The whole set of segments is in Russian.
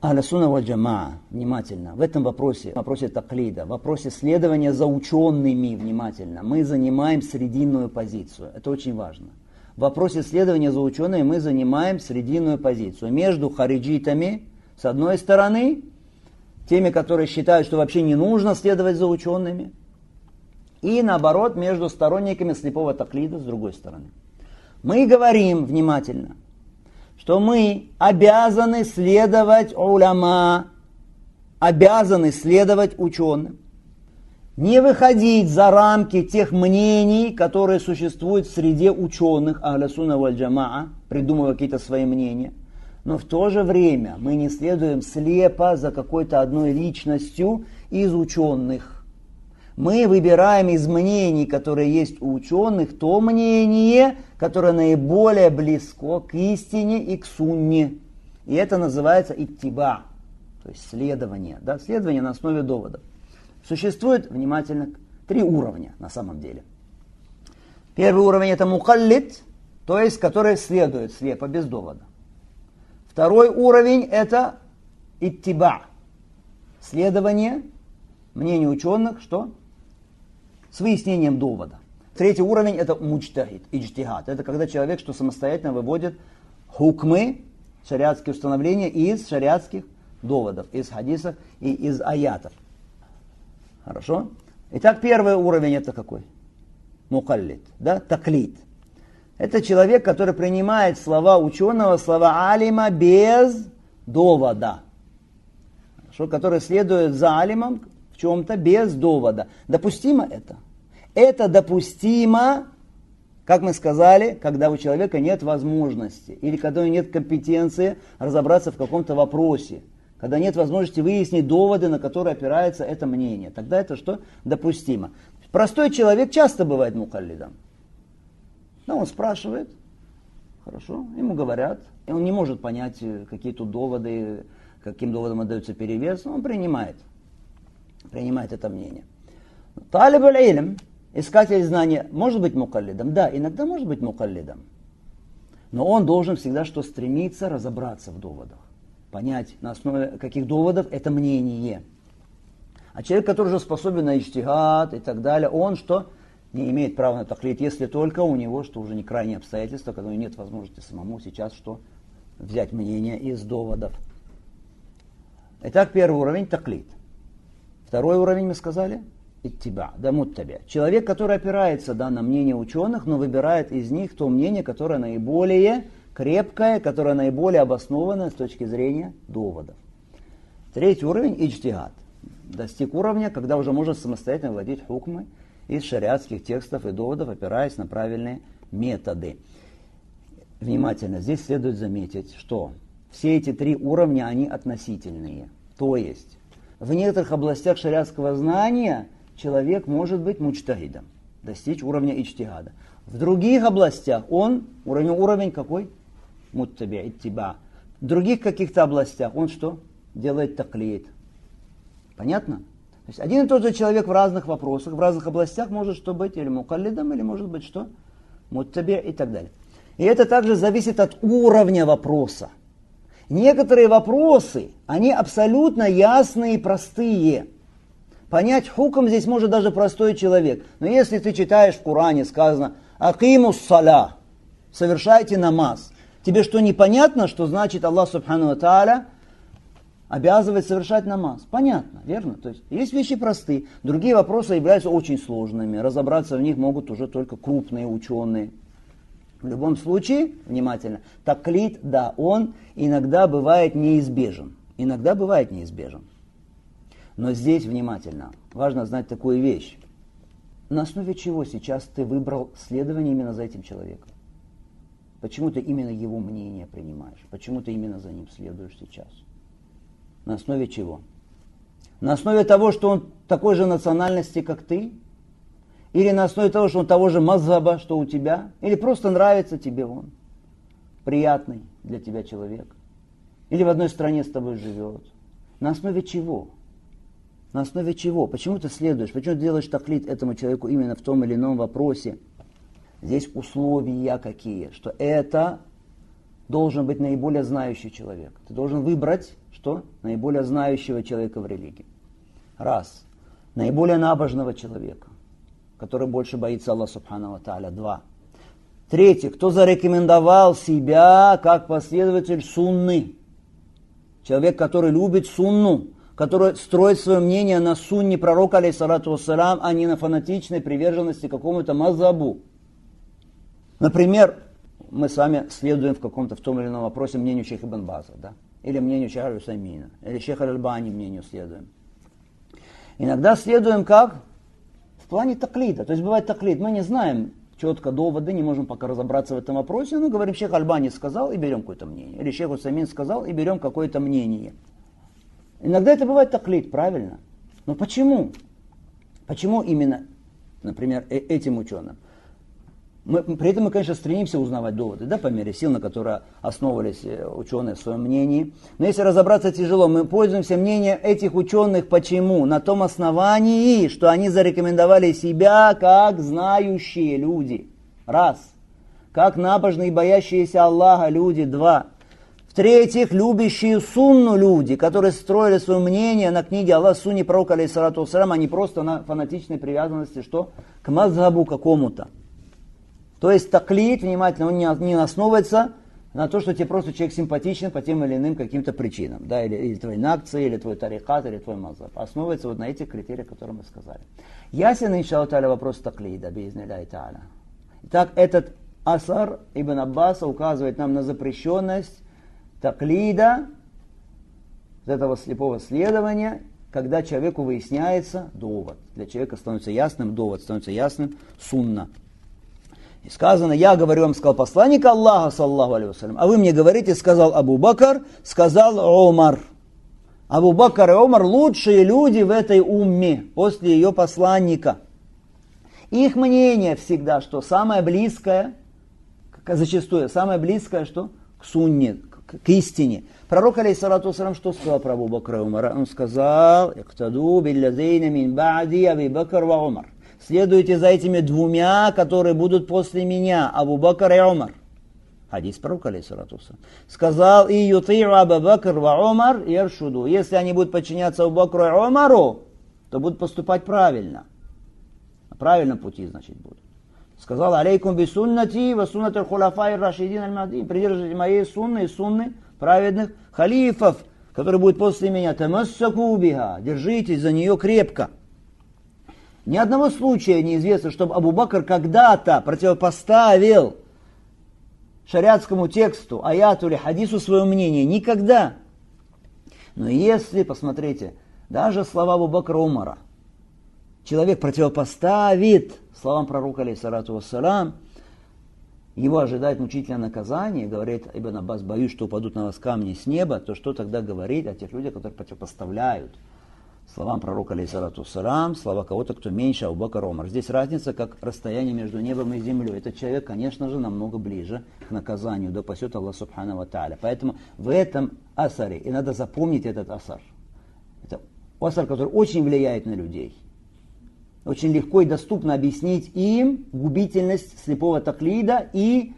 Ахля сунна валь джамаа, внимательно, в этом вопросе таклида, в вопросе следования за учеными, внимательно, мы занимаем срединную позицию. Это очень важно. В вопросе следования за учеными мы занимаем срединную позицию. Между хариджитами, с одной стороны, теми, которые считают, что вообще не нужно следовать за учеными, и наоборот, между сторонниками слепого таклида, с другой стороны. Мы говорим, внимательно, что мы обязаны следовать уляма, обязаны следовать ученым, не выходить за рамки тех мнений, которые существуют в среде ученых, ахля сунна валь джамаа, придумывая какие-то свои мнения, но в то же время мы не следуем слепо за какой-то одной личностью из ученых. Мы выбираем из мнений, которые есть у ученых, то мнение, которое наиболее близко к истине и к сунне. И это называется иттиба, то есть следование. Да? Следование на основе доводов. Существует, внимательно, 3 уровня на самом деле. Первый уровень это мукаллид, то есть который следует слепо, без довода. Второй уровень это иттиба, следование мнению ученых, что? С выяснением довода. Третий уровень это муджтахид, иджтихад. Это когда человек, что самостоятельно выводит хукмы, шариатские установления из шариатских доводов, из хадисов и из аятов. Хорошо? Итак, первый уровень это какой? Мукаллид, да? Таклид. Это человек, который принимает слова ученого, слова алима без довода. Хорошо? Который следует за алимом в чем-то без довода. Допустимо это? Это допустимо, как мы сказали, когда у человека нет возможности или когда у него нет компетенции разобраться в каком-то вопросе, когда нет возможности выяснить доводы, на которые опирается это мнение. Тогда это что? Допустимо. Простой человек часто бывает мукаллидом. Да, он спрашивает, хорошо, ему говорят, и он не может понять, какие тут доводы, каким доводам отдается перевес, но он принимает это мнение. Талиб аль-илм, искатель знания, может быть мукаллидом? Да, иногда может быть мукаллидом. Но он должен всегда что стремиться разобраться в доводах. Понять, на основе каких доводов это мнение. А человек, который уже способен на иджтихад и так далее, он что? Не имеет права на таклид, если только у него, что уже не крайние обстоятельства, когда у него нет возможности самому сейчас что? Взять мнение из доводов. Итак, первый уровень таклид. Второй уровень мы сказали? Иттиба, да муттаби. Человек, который опирается на мнение ученых, но выбирает из них то мнение, которое наиболее крепкое, которое наиболее обоснованное с точки зрения доводов. Третий уровень иджтихад. Достиг уровня, когда уже можно самостоятельно владеть хукмой из шариатских текстов и доводов, опираясь на правильные методы. Внимательно, здесь следует заметить, что все эти 3 уровня, они относительные. То есть, в некоторых областях шариатского знания человек может быть муджтахидом, достичь уровня иджтихада. В других областях он, уровень какой? Муттаби, иттиба. В других каких-то областях он что? Делает таклид. Понятно? То есть один и тот же человек в разных вопросах, в разных областях может что быть? Или мукаллидом, или может быть что? Муттаби и так далее. И это также зависит от уровня вопроса. Некоторые вопросы, они абсолютно ясные и простые. Понять хукм здесь может даже простой человек. Но если ты читаешь в Коране, сказано «Акимус саля», совершайте намаз. Тебе что, непонятно, что значит Аллах Субхану ва Тааля обязывает совершать намаз? Понятно, верно? То есть вещи простые. Другие вопросы являются очень сложными. Разобраться в них могут уже только крупные ученые. В любом случае, внимательно, таклид, да, он иногда бывает неизбежен. Иногда бывает неизбежен. Но здесь, внимательно, важно знать такую вещь. На основе чего сейчас ты выбрал следование именно за этим человеком? Почему ты именно его мнение принимаешь? Почему ты именно за ним следуешь сейчас? На основе чего? На основе того, что он такой же национальности, как ты? Или на основе того, что он того же мазхаба, что у тебя? Или просто нравится тебе он? Приятный для тебя человек? Или в одной стране с тобой живет? На основе чего? На основе чего? Почему ты следуешь? Почему ты делаешь таклид этому человеку именно в том или ином вопросе? Здесь условия какие? Что это должен быть наиболее знающий человек. Ты должен выбрать, что? Наиболее знающего человека в религии. Раз. Наиболее набожного человека, который больше боится Аллаха Субхану ва Тааля. Два. Третий. Кто зарекомендовал себя как последователь сунны. Человек, который любит сунну, который строит свое мнение на сунне пророка, алейхиссалату вассалям, а не на фанатичной приверженности какому-то мазхабу. Например, мы с вами следуем в том или ином вопросе мнению шейха Ибн База, да? Или мнению шейха Аль-Усаймина, или шейха Аль-Альбани мнению следуем. Иногда следуем как? В плане таклида. То есть бывает таклид, мы не знаем четко доводы, не можем пока разобраться в этом вопросе, но говорим, шейх Аль-Альбани сказал и берем какое-то мнение. Или шейх Усаймин сказал и берем какое-то мнение. Иногда это бывает таклид, правильно? Но почему? Почему именно, например, этим ученым? При этом мы, конечно, стремимся узнавать доводы, да, по мере сил, на которые основывались ученые в своем мнении. Но если разобраться тяжело, мы пользуемся мнением этих ученых почему? На том основании, что они зарекомендовали себя как знающие люди. Раз. Как набожные и боящиеся Аллаха люди. Два. В-третьих, любящие сунну люди, которые строили свое мнение на книге Аллах, сунне пророка, алейхиссалату вассалям, а не просто на фанатичной привязанности, что? К мазхабу какому-то. То есть таклид, внимательно, он не основывается на то, что тебе просто человек симпатичен по тем или иным каким-то причинам. Да, или твои накции, или твой тарикат, или твой мазхаб. Основывается вот на этих критериях, которые мы сказали. Ясен, иншаллаху та'аля, вопрос таклида, биизнилляхи та'аля. Итак, этот асар Ибн Аббаса указывает нам на запрещенность таклида, вот этого слепого следования, когда человеку выясняется довод. Для человека становится ясным довод, становится ясным сунна. И сказано, я говорю вам, сказал посланник Аллаха, саллаху алейхи вассалям, а вы мне говорите, сказал Абу Бакр, сказал Умар. Абу Бакр и Умар лучшие люди в этой умме, после ее посланника. Их мнение всегда, что самое близкое, зачастую самое близкое, что к сунне, к истине. Пророк, алейхиссалату вассалям, что сказал про Абу Бакра и Умара? Он сказал, «Иктаду биллазейна мин ба'ди Аби Бакр ва Умар». Следуйте за этими двумя, которые будут после меня, Абу Бакр и Умар. Хадис пророка, алейхиссалату вассалям. Сказал, и юти'у Абу Бакр ва Умар яршуду. Если они будут подчиняться Абу Бакру и Умару, то будут поступать правильно. На правильном пути, значит, будут. Сказал, алейкум би суннати ва суннати аль-хуляфай ар-рашидин аль-махдиин. Придерживайтесь моей сунны и сунны праведных халифов, которые будут после меня. Тамассаку биха. Держитесь за нее крепко. Ни одного случая неизвестно, чтобы Абу Бакр когда-то противопоставил шариатскому тексту, аяту или хадису свое мнение. Никогда. Но если, посмотрите, даже слова Абу Бакра Умара человек противопоставит словам пророка, алейхиссалату вассалям, его ожидает мучительное наказание, говорит Ибн Аббас, боюсь, что упадут на вас камни с неба, то что тогда говорить о тех людях, которые противопоставляют словам пророка, алейхиссалату вассалям, слова кого-то, кто меньше Абу Бакр Умар. Здесь разница, как расстояние между небом и землей. Этот человек, конечно же, намного ближе к наказанию, да пасет Аллах Субхану ва Тааля. Поэтому в этом асаре, и надо запомнить этот асар, это асар, который очень влияет на людей. Очень легко и доступно объяснить им губительность слепого таклида и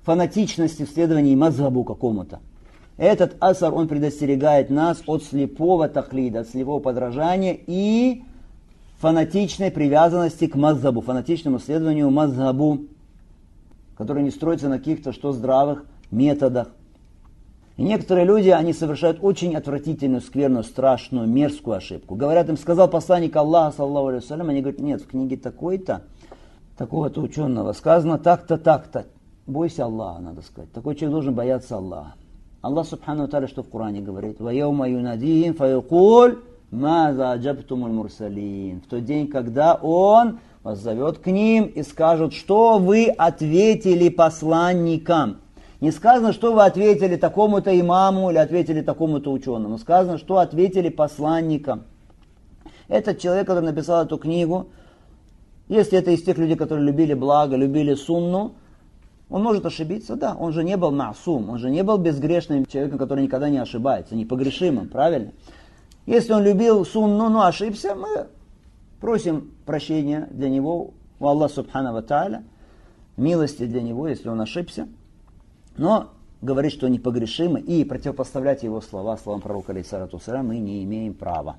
фанатичности в следовании мазхабу какому-то. Этот асар, он предостерегает нас от слепого таклида, от слепого подражания и фанатичной привязанности к мазхабу, фанатичному следованию мазхабу, который не строится на каких-то здравых методах. И некоторые люди, они совершают очень отвратительную, скверную, страшную, мерзкую ошибку. Говорят, им сказал посланник Аллаха, саллаху алейхи вассалям, они говорят, нет, в книге такой-то, такого-то ученого сказано так-то, так-то. Бойся Аллаха, надо сказать. Такой человек должен бояться Аллаха. Аллах Субхану Тааля, что в Коране говорит, «Ваяума юнадихим фаюкуль маза аджабтумуль мурсалин». В тот день, когда Он вас зовет к ним и скажет, что вы ответили посланникам. Не сказано, что вы ответили такому-то имаму или ответили такому-то ученому. Сказано, что ответили посланникам. Этот человек, который написал эту книгу, если это из тех людей, которые любили благо, любили сунну, он может ошибиться, да. Он же не был ма'сум, он же не был безгрешным человеком, который никогда не ошибается, непогрешимым, правильно? Если он любил сунну, но ошибся, мы просим прощения для него у Аллаха Субхану ва Тааля, милости для него, если он ошибся. Но говорить, что непогрешимы, и противопоставлять его слова словам пророка, алейхиссалату вассалям, мы не имеем права.